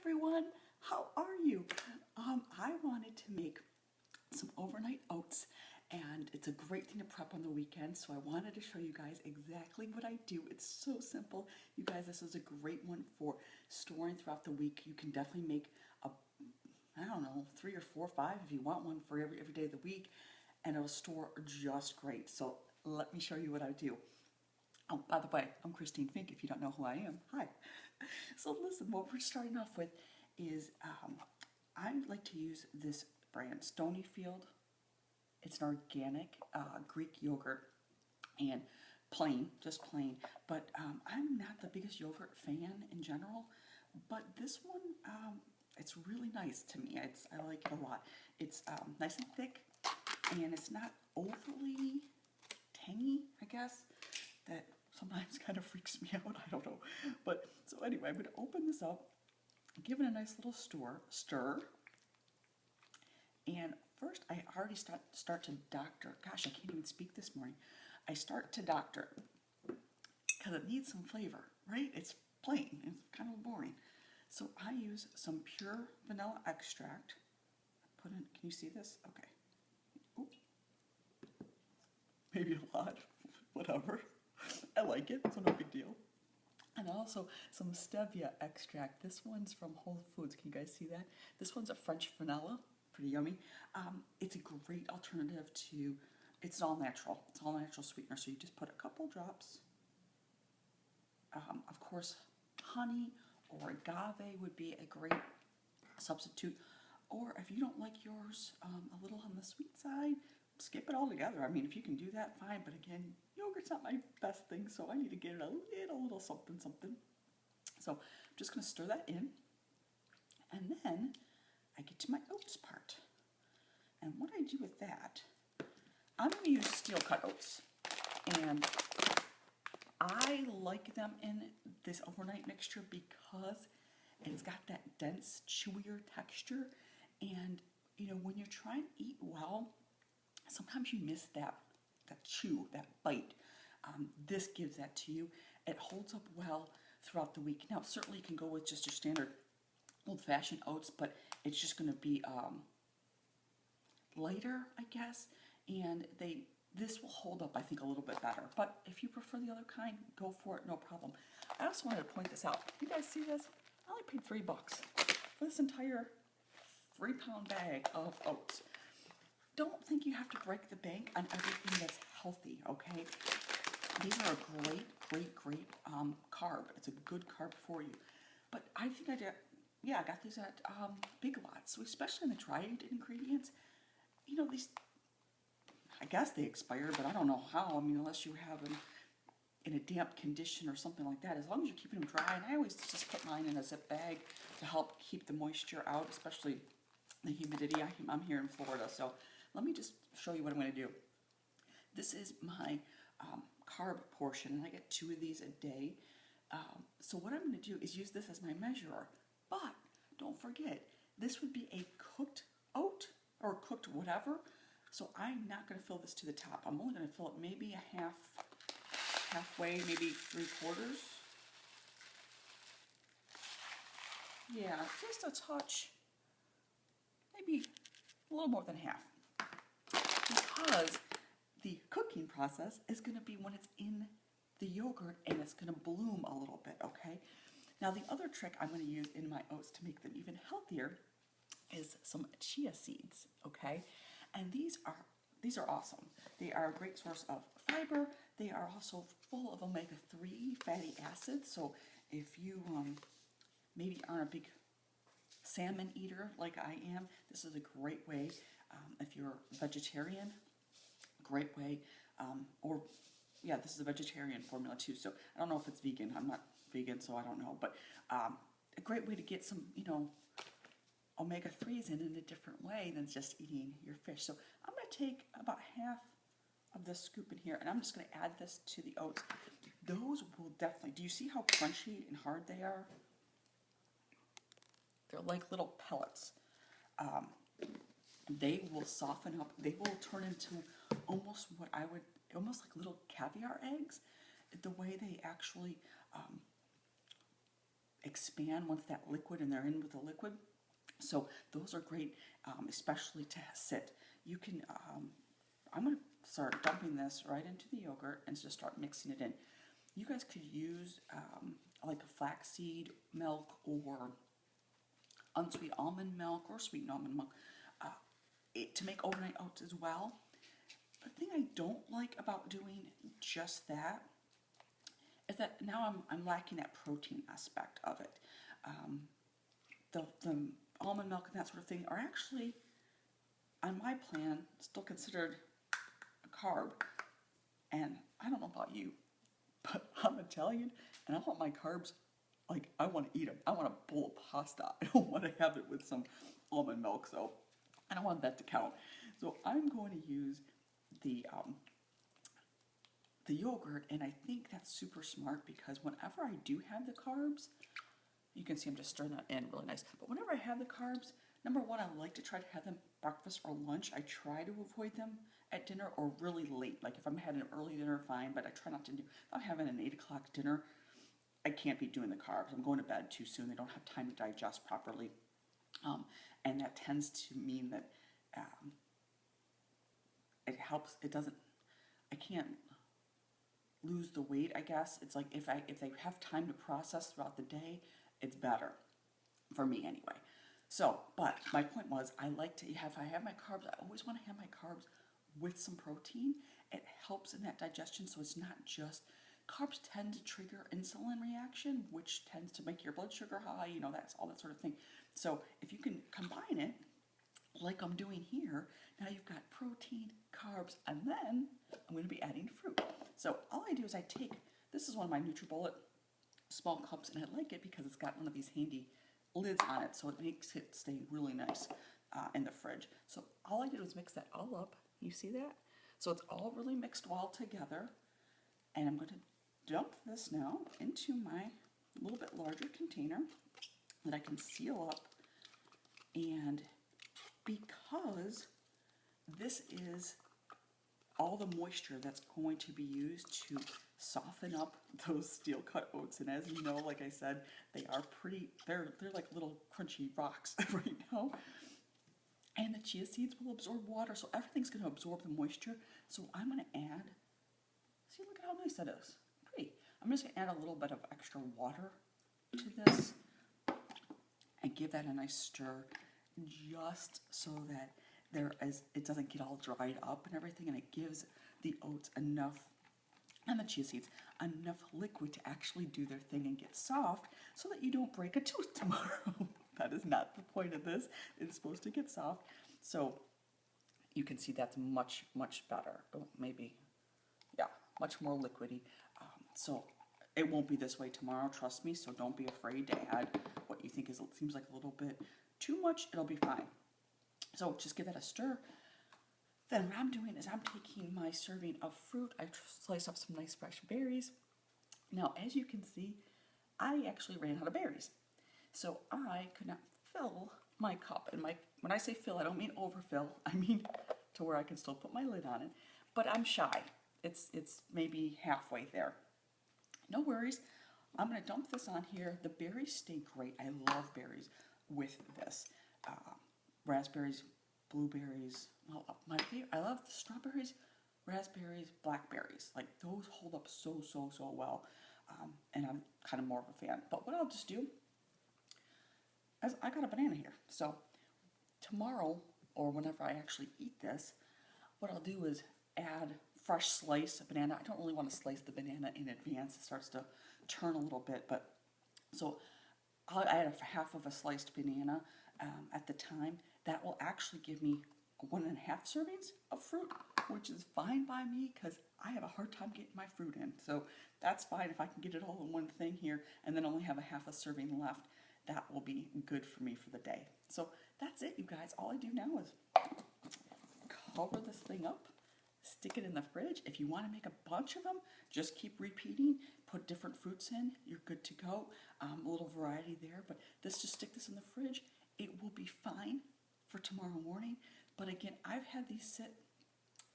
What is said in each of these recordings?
everyone, how are you? I wanted to make some overnight oats, and it's a great thing to prep on the weekend, so I wanted to show you guys exactly what I do. It's so simple. You guys, this is a great one for storing throughout the week. You can definitely make a, I don't know, 3 or 4 or 5 if you want one for every day of the week, and it'll store just great. So let me show you what I do. Oh, by the way, I'm Christine Fink, if you don't know who I am. Hi. So listen, what we're starting off with is I like to use this brand, Stonyfield. It's an organic Greek yogurt and plain, just plain. But I'm not the biggest yogurt fan in general, but this one, it's really nice to me. I like it a lot. It's nice and thick, and it's not overly tangy, I guess. That sometimes kind of freaks me out, I don't know. But, so anyway, I'm going to open this up, give it a nice little stir, and first I already start to doctor. Gosh, I can't even speak this morning. I start to doctor, because it needs some flavor, right? It's plain, it's kind of boring. So I use some pure vanilla extract. Put in, can you see this? Okay. Oop. Maybe a lot, whatever. I like it, so no big deal. And also some stevia extract. This one's from Whole Foods. Can you guys see that? This one's a French vanilla, pretty yummy. It's a great alternative to, it's all natural. It's all natural sweetener, so you just put a couple drops. Of course, honey or agave would be a great substitute. Or if you don't like yours a little on the sweet side, skip it all together. I mean, if you can do that, fine. But again, yogurt's not my best thing, so I need to get it a little something, something. So I'm just going to stir that in. And then I get to my oats part. And what I do with that, I'm going to use steel cut oats. And I like them in this overnight mixture because it's got that dense, chewier texture. And, you know, when you're trying to eat well, sometimes you miss that chew, that bite. This gives that to you. It holds up well throughout the week. Now, certainly you can go with just your standard old-fashioned oats, but it's just going to be lighter, I guess, and this will hold up, I think, a little bit better. But if you prefer the other kind, go for it, no problem. I also wanted to point this out. You guys see this? I only paid $3 for this entire 3-pound bag of oats. Don't think you have to break the bank on everything that's healthy, okay? These are a great carb. It's a good carb for you. But I think I got these at Big Lots, so especially in the dried ingredients. You know, these, I guess they expire, but I don't know how. I mean, unless you have them in a damp condition or something like that. As long as you're keeping them dry, and I always just put mine in a zip bag to help keep the moisture out, especially the humidity. I'm here in Florida, so let me just show you what I'm going to do. This is my carb portion, and I get 2 of these a day. So what I'm going to do is use this as my measurer. But don't forget, this would be a cooked oat or cooked whatever. So I'm not going to fill this to the top. I'm only going to fill it maybe halfway, maybe 3/4. Yeah, just a touch, maybe a little more than half. Because the cooking process is going to be when it's in the yogurt and it's going to bloom a little bit, okay? Now the other trick I'm going to use in my oats to make them even healthier is some chia seeds, okay? And these are awesome. They are a great source of fiber. They are also full of omega-3 fatty acids. So if you maybe aren't a big salmon eater like I am, this is a great way. If you're vegetarian, great way. Or yeah, this is a vegetarian formula too. So I don't know if it's vegan. I'm not vegan, so I don't know. But a great way to get some, you know, omega-3s in a different way than just eating your fish. So I'm going to take about half of this scoop in here, and I'm just going to add this to the oats. Those will definitely, do you see how crunchy and hard they are? They're like little pellets. They will soften up. They will turn into almost almost like little caviar eggs. The way they actually expand once that liquid and they're in with the liquid. So those are great, especially to sit. You can, I'm going to start dumping this right into the yogurt and just start mixing it in. You guys could use like a flaxseed milk or unsweet almond milk or sweetened almond milk to make overnight oats as well. The thing I don't like about doing just that is that now I'm lacking that protein aspect of it. The almond milk and that sort of thing are actually, on my plan, still considered a carb. And I don't know about you, but I'm Italian and I want my carbs, like I want to eat them. I want a bowl of pasta. I don't want to have it with some almond milk, so I don't want that to count. So I'm going to use the yogurt, and I think that's super smart because whenever I do have the carbs, you can see I'm just stirring that in really nice. But whenever I have the carbs, number one, I like to try to have them breakfast or lunch. I try to avoid them at dinner or really late. Like if I'm having an early dinner, fine, but I try not to do, if I'm having an 8 o'clock dinner, I can't be doing the carbs. I'm going to bed too soon. They don't have time to digest properly. And that tends to mean that it helps, it doesn't, I can't lose the weight, I guess. It's like if they have time to process throughout the day, it's better for me anyway. So, but my point was, I like to have, if I have my carbs, I always want to have my carbs with some protein. It helps in that digestion, so it's not just, carbs tend to trigger insulin reaction, which tends to make your blood sugar high, you know, that's all that sort of thing. So if you can combine it, like I'm doing here, now you've got protein, carbs, and then I'm going to be adding fruit. So all I do is I take, this is one of my NutriBullet small cups, and I like it because it's got one of these handy lids on it, so it makes it stay really nice in the fridge. So all I did was mix that all up. You see that? So it's all really mixed well together, and I'm going to dump this now into my little bit larger container that I can seal up. And because this is all the moisture that's going to be used to soften up those steel cut oats, and as you know, like I said, they are pretty, they're like little crunchy rocks right now. And the chia seeds will absorb water, so everything's going to absorb the moisture. So I'm going to add, see, look at how nice that is. Pretty. I'm just going to add a little bit of extra water to this and give that a nice stir, just so that it doesn't get all dried up and everything, and it gives the oats enough, and the chia seeds, enough liquid to actually do their thing and get soft so that you don't break a tooth tomorrow. That is not the point of this. It's supposed to get soft. So you can see that's much, much better. Oh, maybe, yeah, much more liquidy. So it won't be this way tomorrow, trust me, so don't be afraid to add what you think seems like a little bit too much. It'll be fine. So just give that a stir. Then what I'm doing is I'm taking my serving of fruit. I sliced up some nice fresh berries. Now, as you can see, I actually ran out of berries. So I could not fill my cup. And when I say fill, I don't mean overfill. I mean to where I can still put my lid on it. But I'm shy. It's maybe halfway there. No worries. I'm going to dump this on here. The berries stay great. I love berries with this. Raspberries, blueberries. Well, I love the strawberries, raspberries, blackberries. Like those hold up so well. And I'm kind of more of a fan. But what I'll just do, as I got a banana here. So tomorrow, or whenever I actually eat this, what I'll do is add fresh slice of banana. I don't really want to slice the banana in advance. It starts to turn a little bit, but so I'll add half of a sliced banana at the time. That will actually give me 1.5 servings of fruit, which is fine by me because I have a hard time getting my fruit in. So that's fine if I can get it all in one thing here and then only have a half a serving left. That will be good for me for the day. So that's it, you guys. All I do now is cover this thing up, stick it in the fridge. If you want to make a bunch of them, just keep repeating, put different fruits in, you're good to go. A little variety there, but just stick this in the fridge. It will be fine for tomorrow morning. But again, I've had these sit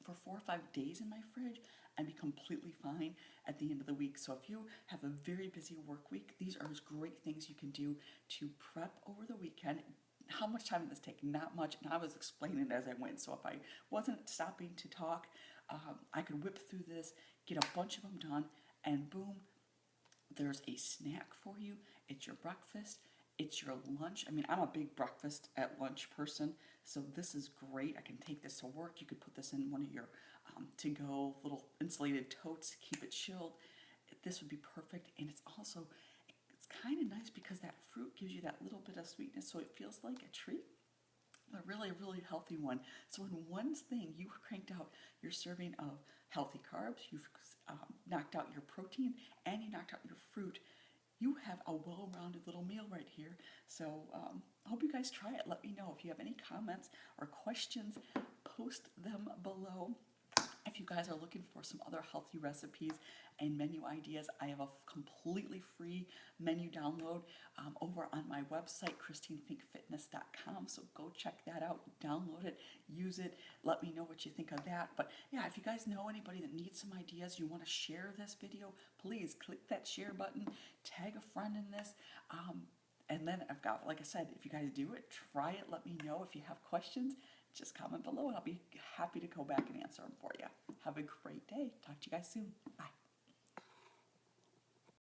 for 4 or 5 days in my fridge, and be completely fine at the end of the week. So if you have a very busy work week, these are great things you can do to prep over the weekend. How much time did this take? Not much, and I was explaining it as I went. So if I wasn't stopping to talk, I could whip through this, get a bunch of them done, and boom, there's a snack for you. It's your breakfast. It's your lunch. I mean, I'm a big breakfast at lunch person, so this is great. I can take this to work. You could put this in one of your to-go little insulated totes to keep it chilled. This would be perfect, and it's also, it's kind of nice because that fruit gives you that little bit of sweetness, so it feels like a treat. A really, really healthy one. So in one thing, you cranked out your serving of healthy carbs, you've knocked out your protein, and you knocked out your fruit. You have a well-rounded little meal right here. So I hope you guys try it. Let me know if you have any comments or questions. Post them below. If you guys are looking for some other healthy recipes and menu ideas, I have a completely free menu download over on my website, christinefinkfitness.com. So go check that out, download it, use it, let me know what you think of that. But yeah, if you guys know anybody that needs some ideas, you want to share this video, please click that share button, tag a friend in this. And then I've got, like I said, if you guys do it, try it, let me know. If you have questions, just comment below and I'll be happy to go back and answer them for you. Have a great day. Talk to you guys soon. Bye.